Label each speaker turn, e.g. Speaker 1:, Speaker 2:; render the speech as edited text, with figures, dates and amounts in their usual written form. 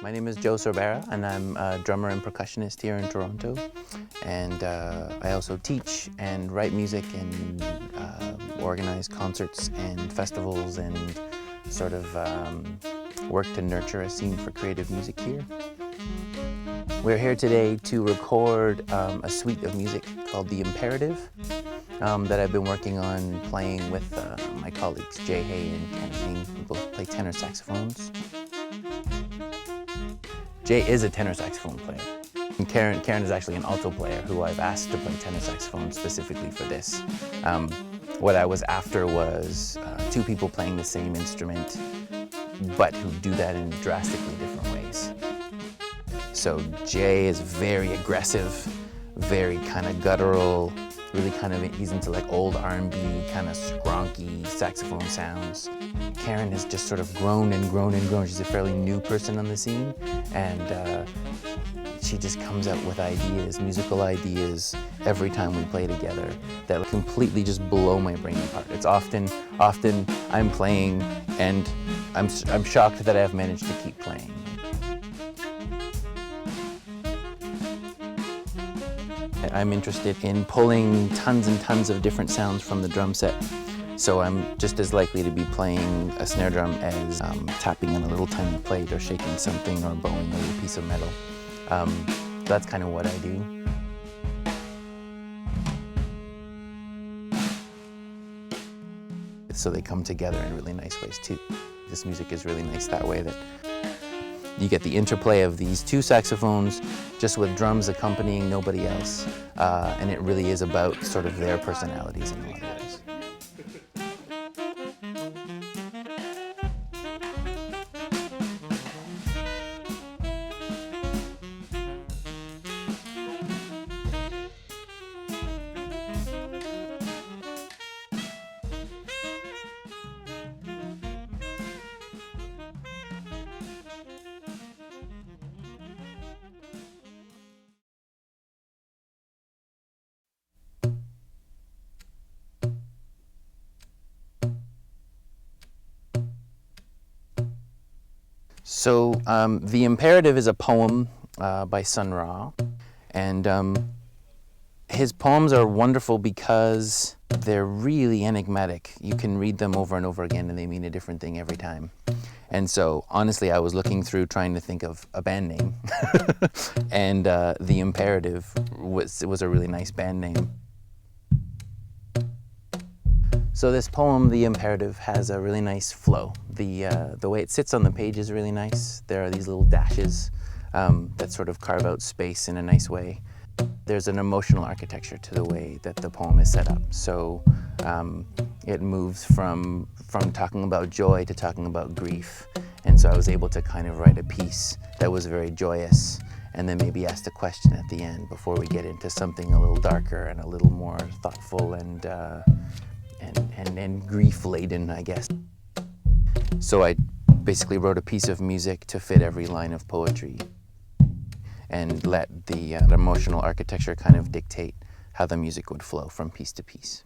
Speaker 1: My name is Joe Sorbara, and I'm a drummer and percussionist here in Toronto. And I also teach and write music and organize concerts and festivals and sort of work to nurture a scene for creative music here. We're here today to record a suite of music called the Imperative that I've been working on playing with my colleagues Jay Hay and Ken King, who both play tenor saxophones. Jay is a tenor saxophone player. And Karen is actually an alto player who I've asked to play tenor saxophone specifically for this. What I was after was two people playing the same instrument, but who do that in drastically different ways. So Jay is very aggressive, very kind of guttural, really kind of, he's into like old R&B, kind of skronky saxophone sounds. Karen has just sort of grown and grown and grown. She's a fairly new person on the scene, and she just comes out with ideas, musical ideas, every time we play together that completely just blow my brain apart. It's often I'm playing and I'm shocked that I've managed to keep playing. I'm interested in pulling tons and tons of different sounds from the drum set. So I'm just as likely to be playing a snare drum as tapping on a little tiny plate or shaking something or bowing a little piece of metal. That's kind of what I do. So they come together in really nice ways too. This music is really nice that way, that you get the interplay of these two saxophones just with drums accompanying nobody else. And it really is about sort of their personalities in a lot of ways. So the Imperative is a poem by Sun Ra, and his poems are wonderful because they're really enigmatic. You can read them over and over again and they mean a different thing every time. And so honestly, I was looking through trying to think of a band name and the Imperative was a really nice band name. So this poem, The Imperative, has a really nice flow. The way it sits on the page is really nice. There are these little dashes that sort of carve out space in a nice way. There's an emotional architecture to the way that the poem is set up. So it moves from talking about joy to talking about grief. And so I was able to kind of write a piece that was very joyous and then maybe ask a question at the end before we get into something a little darker and a little more thoughtful and grief-laden, I guess. So I basically wrote a piece of music to fit every line of poetry and let the emotional architecture kind of dictate how the music would flow from piece to piece.